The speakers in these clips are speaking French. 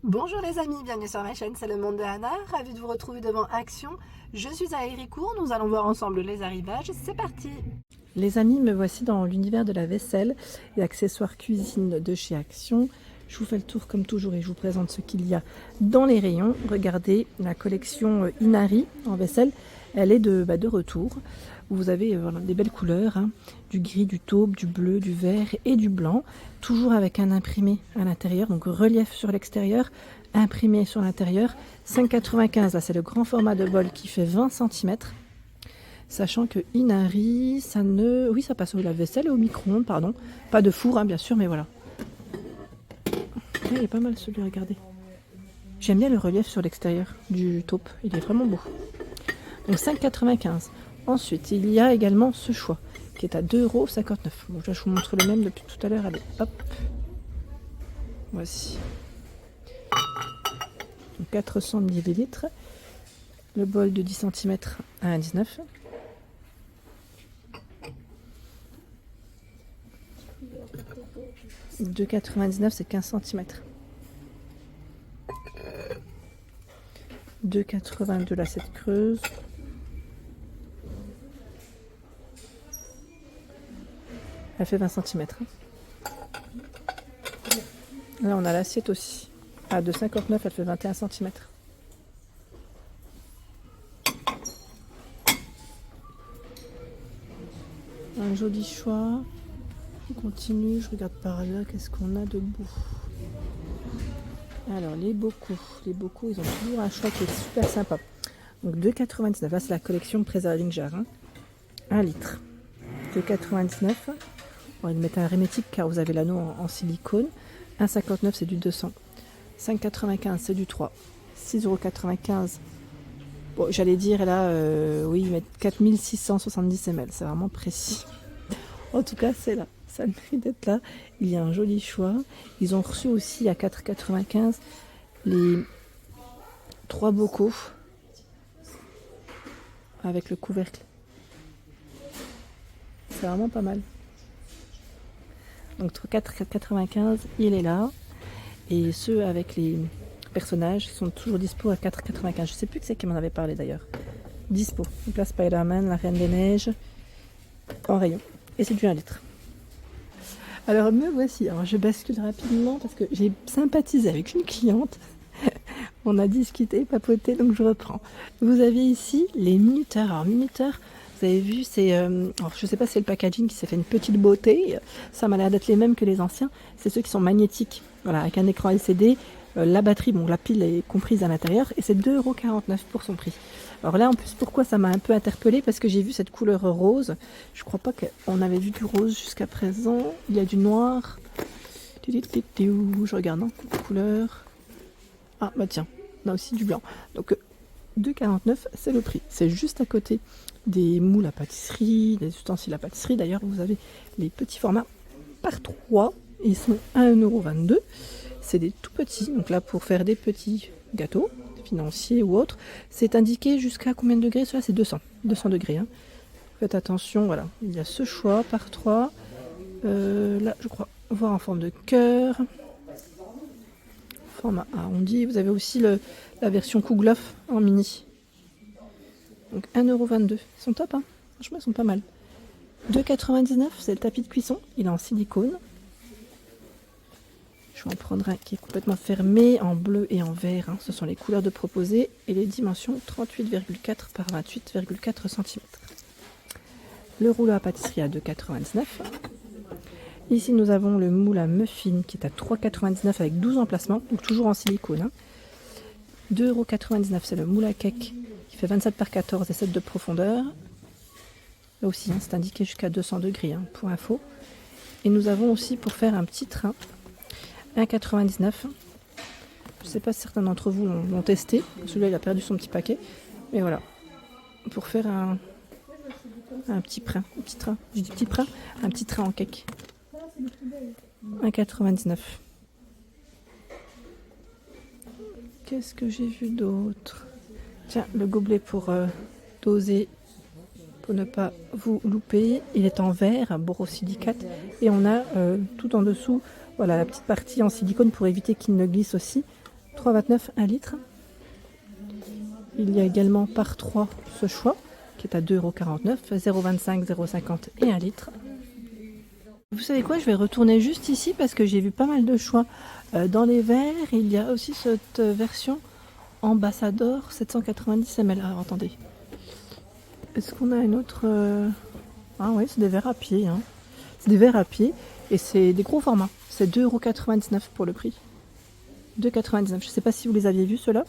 Bonjour les amis, bienvenue sur ma chaîne, c'est le monde de Anna, ravie de vous retrouver devant Action. Je suis à Héricourt, nous allons voir ensemble les arrivages, c'est parti. Les amis, me voici dans l'univers de la vaisselle et accessoires cuisine de chez Action. Je vous fais le tour comme toujours et je vous présente ce qu'il y a dans les rayons. Regardez la collection Inari en vaisselle, elle est de retour. Vous avez des belles couleurs, hein, du gris, du taupe, du bleu, du vert et du blanc. Toujours avec un imprimé à l'intérieur, donc relief sur l'extérieur, imprimé sur l'intérieur. 5,95, là c'est le grand format de bol qui fait 20 cm. Sachant que Inari, ça ne... Oui, ça passe au lave-vaisselle et au micro-ondes, pardon. Pas de four, hein, bien sûr, mais voilà. Il est pas mal celui-là, regardez. J'aime bien le relief sur l'extérieur du taupe, il est vraiment beau. Donc 5,95. Ensuite, il y a également ce choix qui est à 2,59 €. Bon, là, je vous montre le même depuis tout à l'heure. Allez, hop. Voici. Donc 400 ml. Le bol de 10 cm à 1,19 €. « 2,99 €, c'est 15 cm. 2,82 € l'assiette creuse. Elle fait 20 cm. Là, on a l'assiette aussi. À 2,59 €, elle fait 21 cm. Un joli choix. On continue, je regarde par là, qu'est-ce qu'on a de beau. Alors, les bocaux, ils ont toujours un choix qui est super sympa. Donc 2,99 €, là c'est la collection Preserving Jar, hein. 1 litre. 2,99 €. Bon, ils mettent un hermétique car vous avez l'anneau en silicone. 1,59 € c'est du 200. 5,95 € c'est du 3. 6,95 €. Bon, j'allais dire là, oui, ils mettent 4670 ml, c'est vraiment précis. En tout cas, c'est là. Ça mérite d'être là. Il y a un joli choix. Ils ont reçu aussi à 4,95 € les 3 bocaux avec le couvercle. C'est vraiment pas mal. Donc 4,95 €, il est là. Et ceux avec les personnages sont toujours dispo à 4,95 €. Je sais plus que c'est qui m'en avait parlé d'ailleurs. Dispo. Donc là, Spider-Man, la Reine des Neiges, en rayon. Et c'est du 1 litre. Alors me voici, alors je bascule rapidement parce que j'ai sympathisé avec une cliente. On a discuté, papoté, donc je reprends. Vous avez ici les minuteurs. Alors minuteurs, vous avez vu, c'est, alors je sais pas si c'est le packaging qui s'est fait une petite beauté. Ça m'a l'air d'être les mêmes que les anciens. C'est ceux qui sont magnétiques, voilà, avec un écran LCD. La batterie, bon, la pile est comprise à l'intérieur et c'est 2,49 € pour son prix. Alors là, en plus, pourquoi ça m'a un peu interpellée? Parce que j'ai vu cette couleur rose. Je crois pas qu'on avait vu du rose jusqu'à présent. Il y a du noir. Je regarde, non? Couleur. Ah, bah tiens, on a aussi du blanc. Donc, 2,49 €, c'est le prix. C'est juste à côté des moules à pâtisserie, des ustensiles à pâtisserie. D'ailleurs, vous avez les petits formats par 3. Ils sont à 1,22 €. C'est des tout petits, donc là pour faire des petits gâteaux financiers ou autres, c'est indiqué jusqu'à combien de degrés? Cela c'est 200 degrés, hein. Faites attention, voilà, il y a ce choix par 3. Là je crois voir en forme de cœur, format arrondi. Vous avez aussi la version Kouglof en mini, donc 1,22 €. Ils sont top, hein. Franchement ils sont pas mal. 2,99 €, c'est le tapis de cuisson, il est en silicone. Je vais en prendre un qui est complètement fermé, en bleu et en vert, hein. Ce sont les couleurs de proposées et les dimensions 38,4 par 28,4 cm. Le rouleau à pâtisserie à 2,99 €. Ici nous avons le moule à muffin qui est à 3,99 € avec 12 emplacements, donc toujours en silicone, hein. 2,99 € c'est le moule à cake qui fait 27 par 14 et 7 de profondeur. Là aussi, hein, c'est indiqué jusqu'à 200 degrés, hein, pour info. Et nous avons aussi pour faire un petit train 1,99 €. Je ne sais pas si certains d'entre vous l'ont testé. Celui-là, il a perdu son petit paquet. Mais voilà. Pour faire un petit train. Un petit train. Je dis petit train. Un petit train en cake. 1,99 €. Qu'est-ce que j'ai vu d'autre? Tiens, le gobelet pour doser. Pour ne pas vous louper. Il est en verre, borosilicate. Et on a tout en dessous. Voilà, la petite partie en silicone pour éviter qu'il ne glisse aussi. 3,29 1 litre. Il y a également par 3 ce choix qui est à 2,49 €, 0,25, 0,50 et 1 litre. Vous savez quoi, je vais retourner juste ici parce que j'ai vu pas mal de choix dans les verres. Il y a aussi cette version Ambassador 790 ml. Alors attendez, est-ce qu'on a une autre Ah oui, c'est des verres à pied. Hein. C'est des verres à pied et c'est des gros formats. C'est 2,99 € pour le prix. 2,99 €. Je ne sais pas si vous les aviez vus ceux-là.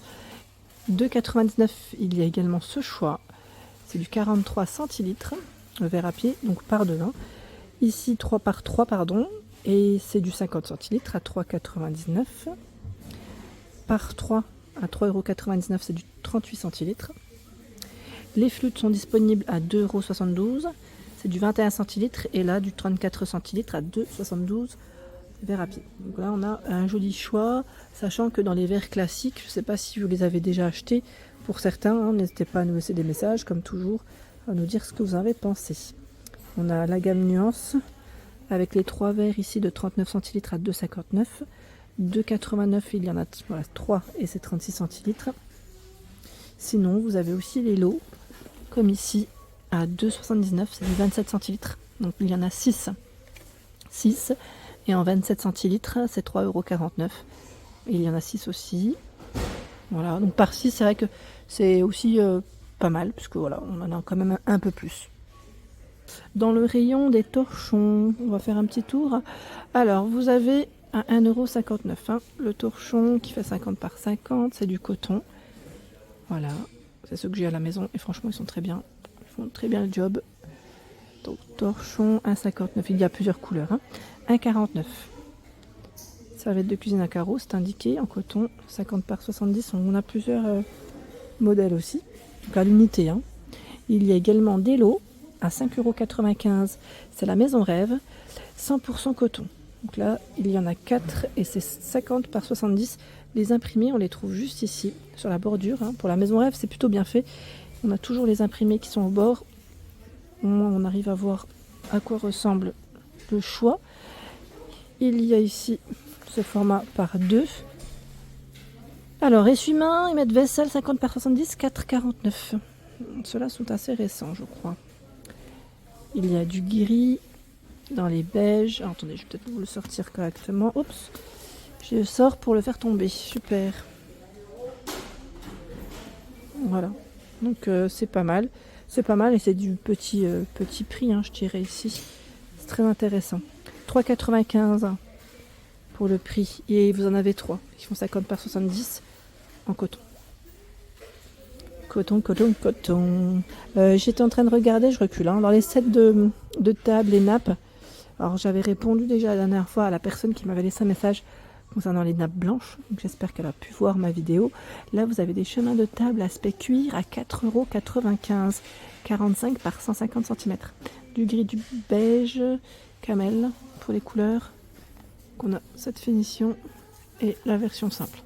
2,99 €. Il y a également ce choix. C'est du 43 centilitres, le verre à pied, donc par 2. Hein. Ici 3 par 3, pardon. Et c'est du 50 centilitres à 3,99 €. Par 3 à 3,99 €, c'est du 38 centilitres. Les flûtes sont disponibles à 2,72 €. C'est du 21 centilitres et là du 34 centilitres à 2,72 € verre à pied. Donc là on a un joli choix, sachant que dans les verres classiques, je ne sais pas si vous les avez déjà achetés, pour certains, hein, n'hésitez pas à nous laisser des messages comme toujours, à nous dire ce que vous en avez pensé. On a la gamme Nuance avec les 3 verres ici de 39 centilitres à 2,59 €. 2,89 €, il y en a 3 et c'est 36 centilitres. Sinon vous avez aussi les lots, comme ici à 2,79 €, c'est du 27 centilitres. Donc il y en a 6. Et en 27 centilitres, c'est 3,49 €. Et il y en a 6 aussi. Voilà, donc par 6, c'est vrai que c'est aussi pas mal, puisque voilà, on en a quand même un peu plus. Dans le rayon des torchons, on va faire un petit tour. Alors, vous avez à 1,59 € hein, le torchon qui fait 50 par 50, c'est du coton. Voilà, c'est ceux que j'ai à la maison et franchement, ils sont très bien. Ils font très bien le job. Donc, torchon 1,59 €, il y a plusieurs couleurs. Hein. 1,49 €. Serviette de cuisine à carreaux, c'est indiqué en coton, 50 par 70. On a plusieurs modèles aussi, donc à l'unité. Hein. Il y a également des lots à 5,95 €. C'est la Maison Rêve, 100% coton. Donc là, il y en a 4 et c'est 50 par 70. Les imprimés, on les trouve juste ici, sur la bordure. Hein. Pour la Maison Rêve, c'est plutôt bien fait. On a toujours les imprimés qui sont au bord. Au moins, on arrive à voir à quoi ressemble le choix. Il y a ici ce format par 2. Alors, essuie-main et mette-vaisselle 50 par 70, 4,49 €. Ceux-là sont assez récents, je crois. Il y a du gris dans les beiges. Alors, attendez, je vais peut-être vous le sortir correctement. Oups, je le sors pour le faire tomber. Super. Voilà. Donc, c'est pas mal. C'est pas mal et c'est du petit prix, hein, je dirais ici. C'est très intéressant. 3,95 € pour le prix. Et vous en avez 3 qui font 50 par 70 en coton. Coton. J'étais en train de regarder, je recule. Hein, dans les sets de table et nappes. Alors j'avais répondu déjà la dernière fois à la personne qui m'avait laissé un message concernant les nappes blanches. Donc j'espère qu'elle a pu voir ma vidéo. Là vous avez des chemins de table aspect cuir à 4,95 €. 45 par 150 cm. Du gris, du beige, camel pour les couleurs. Donc on a cette finition et la version simple.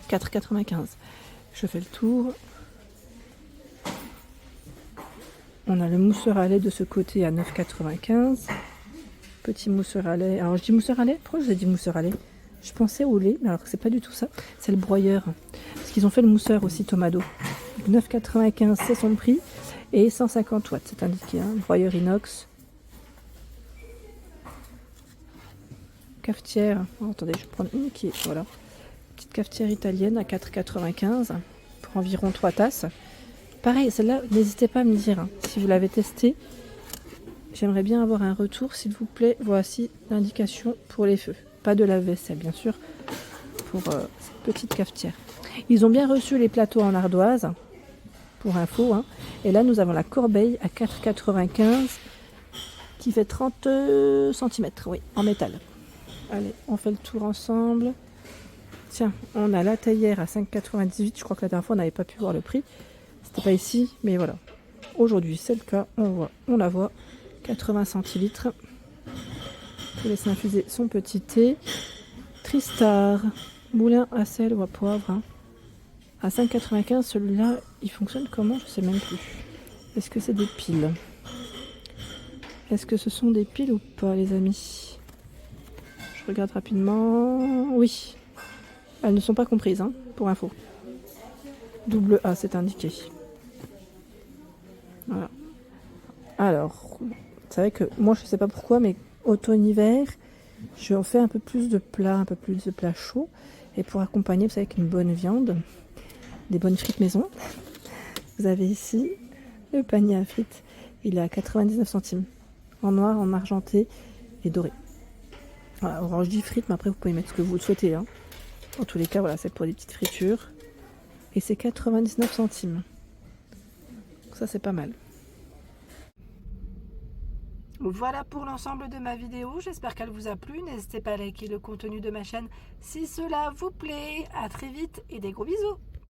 4,95 €. Je fais le tour. On a le mousseur à lait de ce côté à 9,95 €. Petit mousseur à lait. Alors je dis mousseur à lait. Pourquoi je vous ai dit mousseur à lait? Je pensais au lait, mais alors c'est pas du tout ça. C'est le broyeur. Parce qu'ils ont fait le mousseur aussi Tomado. 9,95 € c'est son prix. Et 150 watts, c'est indiqué. Hein. Broyeur inox. Cafetière. Oh, attendez, je vais prendre une qui est. Voilà. Petite cafetière italienne à 4,95 € pour environ 3 tasses. Pareil, celle-là, n'hésitez pas à me dire hein, si vous l'avez testée. J'aimerais bien avoir un retour, s'il vous plaît. Voici l'indication pour les feux. Pas de lave-vaisselle, bien sûr, pour cette petite cafetière. Ils ont bien reçu les plateaux en ardoise, pour info. Hein. Et là, nous avons la corbeille à 4,95 € qui fait 30 cm, oui, en métal. Allez, on fait le tour ensemble. Tiens, on a la théière à 5,98 €. Je crois que la dernière fois, on n'avait pas pu voir le prix. C'était pas ici, mais voilà. Aujourd'hui, c'est le cas. On la voit. 80 centilitres. Je laisse infuser son petit thé. Tristar, moulin à sel ou à poivre. Hein. À 5,95 €, celui-là, il fonctionne comment? Je sais même plus. Est-ce que c'est des piles? Est-ce que ce sont des piles ou pas, les amis? Je regarde rapidement. Oui, elles ne sont pas comprises, hein, pour info. Double A, c'est indiqué. Voilà. Alors, c'est vrai que moi, je sais pas pourquoi, mais automne-hiver, je en fais un peu plus de plats chauds. Et pour accompagner, vous savez, avec une bonne viande, des bonnes frites maison. Vous avez ici le panier à frites. Il est à 99 centimes. En noir, en argenté et doré. Voilà, alors je dis frites, mais après vous pouvez mettre ce que vous souhaitez. Hein. En tous les cas, voilà, c'est pour des petites fritures. Et c'est 99 centimes. Donc ça, c'est pas mal. Voilà pour l'ensemble de ma vidéo. J'espère qu'elle vous a plu. N'hésitez pas à liker le contenu de ma chaîne si cela vous plaît. À très vite et des gros bisous.